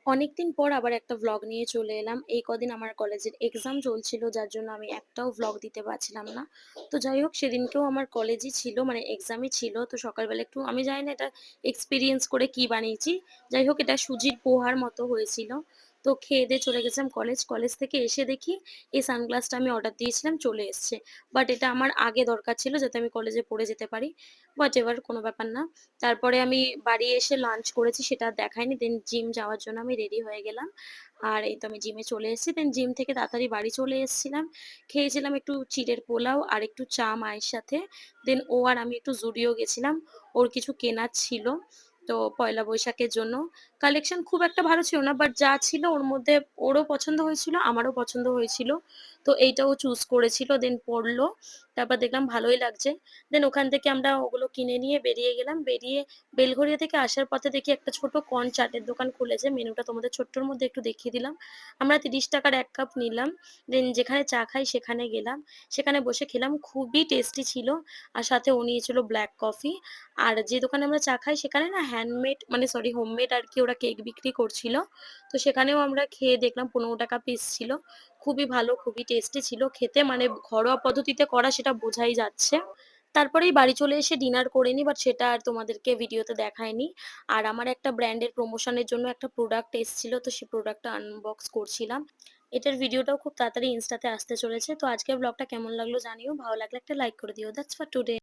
অনেকদিন পর আবার একটা ভ্লগ নিয়ে চলে এলাম। এই কদিন আমার কলেজের এক্সাম চলছিল, যার জন্য আমি একটাও ভ্লগ দিতে পারছিলাম না। তো যাই হোক, সেদিনকেও আমার কলেজই ছিল, মানে এক্সামই ছিল। তো সকালবেলা একটু আমি জানি না এটা এক্সপেরিয়েন্স করে কি বানিয়েছি। যাই হোক, এটা সুজির পোহার মতো হয়েছিল। তো খেয়ে দিয়ে চলে গেছিলাম কলেজ। কলেজ থেকে এসে দেখি এই সানগ্লাসটা আমি অর্ডার দিয়েছিলাম, চলে এসছে। বাট এটা আমার আগে দরকার ছিল যাতে আমি কলেজে পড়ে যেতে পারি। বাট এবার কোনো ব্যাপার না। তারপরে আমি বাড়ি এসে লাঞ্চ করেছি, সেটা আর দেখাইনি। দেন জিম যাওয়ার জন্য আমি রেডি হয়ে গেলাম। আর এই তো আমি জিমে চলে এসেছি। দেন জিম থেকে তাড়াতাড়ি বাড়ি চলে এসেছিলাম। খেয়েছিলাম একটু চিড়ের পোলাও আর একটু চা মায়ের সাথে। দেন ও আর আমি একটু জুডিও গেছিলাম। ওর কিছু কেনার ছিল। তো পয়লা বৈশাখের জন্য কালেকশন খুব একটা ভালো ছিল না। বাট যা ছিল ওর মধ্যে ওরও পছন্দ হয়েছিল, আমারও পছন্দ হয়েছিল। তো এইটা ও চুজ করেছিল, দেন পড়লো। তারপর দেখলাম ভালোই লাগছে। দেন ওখান থেকে আমরা ওগুলো কিনে নিয়ে বেরিয়ে গেলাম। বেরিয়ে বেলঘরিয়া থেকে আসার পথে দেখি একটা ছোট কর্ন চাটের দোকান খুলেছে। মেনুটা তোমাদের ছোট্টর মধ্যে একটু দেখিয়ে দিলাম। আমরা ৩০ টাকার ১ কাপ নিলাম। দেন যেখানে চা খাই সেখানে গেলাম। সেখানে বসে খেলাম। খুবই টেস্টি ছিল। আর সাথে ও নিয়েছিল ব্লাক কফি। আর যে দোকানে আমরা চা খাই সেখানে না হ্যান্ডমেড, মানে সরি, হোমমেড আরকি ওরা কেক বিক্রি করছিল। তো সেখানেও আমরা খেয়ে দেখলাম, ১৫ টাকা পিস ছিল। খুবই ভালো, খুবই টেস্টি ছিল খেতে, মানে ঘরোয়া পদ্ধতিতে করা সেটা বোঝাই যাচ্ছে। তারপরেই বাড়ি চলে এসে ডিনার করে নিই, বাট সেটা আর তোমাদেরকে ভিডিওতে দেখাইনি। আর আমার একটা ব্র্যান্ডের প্রমোশনের জন্য একটা প্রোডাক্ট এসেছিল, তো সেই প্রোডাক্টটা আনবক্স করছিলাম। এটার ভিডিওটাও খুব তাড়াতাড়ি ইনস্টাতে আসতে চলেছে। তো আজকের ব্লগটা কেমন লাগলো জানিও। ভালো লাগলে একটা লাইক করে দিও। That's for today.